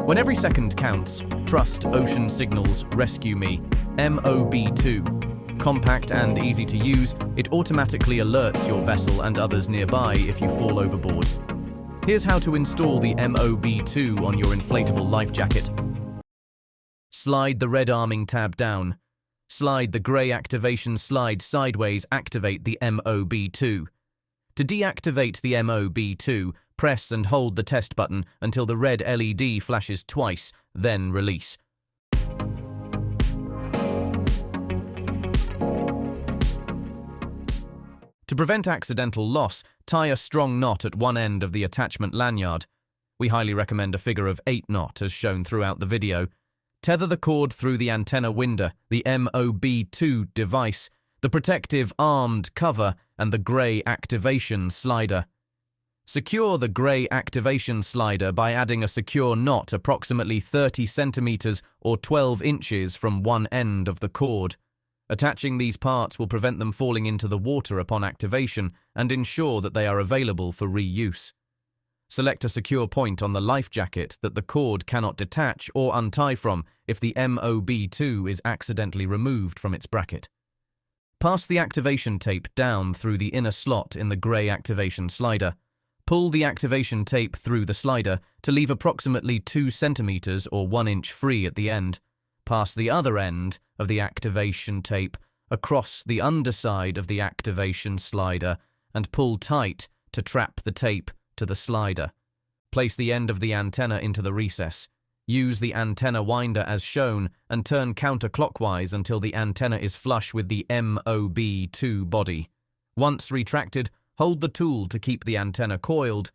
When every second counts, trust Ocean Signal's RescueME MOB2. Compact and easy to use, it automatically alerts your vessel and others nearby if you fall overboard. Here's how to install the MOB2 on your inflatable life jacket. Slide the red arming tab down. Slide the grey activation slide sideways, activate the MOB2. To deactivate the MOB2, press and hold the test button until the red LED flashes twice, then release. To prevent accidental loss, tie a strong knot at one end of the attachment lanyard. We highly recommend a figure of 8 knot as shown throughout the video. Tether the cord through the antenna window, the MOB2 device, the protective armed cover, and the grey activation slider. Secure the grey activation slider by adding a secure knot approximately 30 centimeters or 12 inches from one end of the cord. Attaching these parts will prevent them falling into the water upon activation and ensure that they are available for reuse. Select a secure point on the life jacket that the cord cannot detach or untie from if the MOB2 is accidentally removed from its bracket. Pass the activation tape down through the inner slot in the grey activation slider. Pull the activation tape through the slider to leave approximately 2 centimeters or 1 inch free at the end. Pass the other end of the activation tape across the underside of the activation slider and pull tight to trap the tape to the slider. Place the end of the antenna into the recess. Use the antenna winder as shown and turn counterclockwise until the antenna is flush with the MOB2 body. Once retracted, hold the tool to keep the antenna coiled.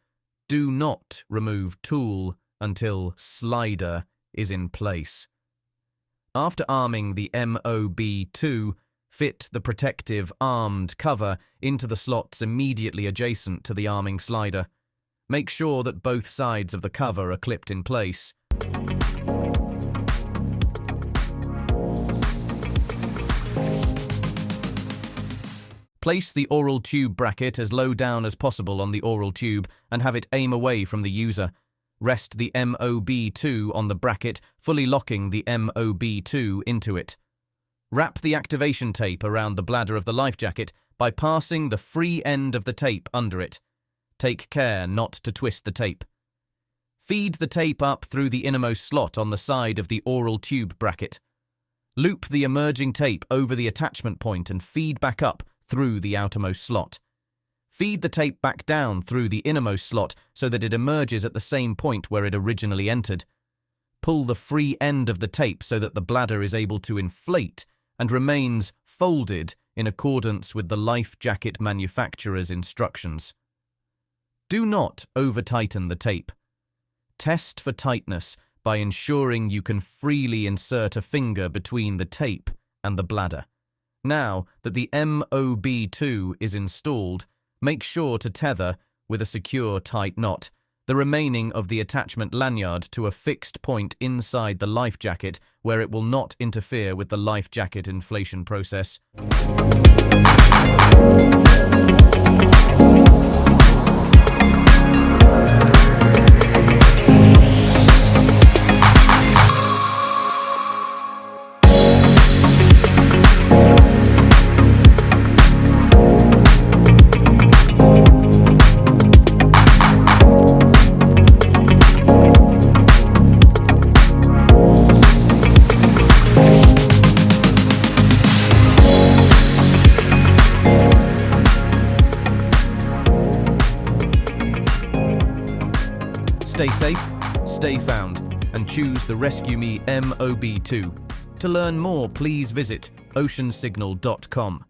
Do not remove tool until slider is in place. After arming the MOB2, fit the protective armed cover into the slots immediately adjacent to the arming slider. Make sure that both sides of the cover are clipped in place. Place the oral tube bracket as low down as possible on the oral tube and have it aim away from the user. Rest the MOB2 on the bracket, fully locking the MOB2 into it. Wrap the activation tape around the bladder of the life jacket by passing the free end of the tape under it. Take care not to twist the tape. Feed the tape up through the innermost slot on the side of the oral tube bracket. Loop the emerging tape over the attachment point and feed back up through the outermost slot. Feed the tape back down through the innermost slot so that it emerges at the same point where it originally entered. Pull the free end of the tape so that the bladder is able to inflate and remains folded in accordance with the life jacket manufacturer's instructions. Do not over-tighten the tape. Test for tightness by ensuring you can freely insert a finger between the tape and the bladder. Now that the MOB2 is installed, make sure to tether, with a secure tight knot, the remaining of the attachment lanyard to a fixed point inside the life jacket where it will not interfere with the life jacket inflation process. Stay safe, stay found, and choose the RescueME MOB2. To learn more, please visit oceansignal.com.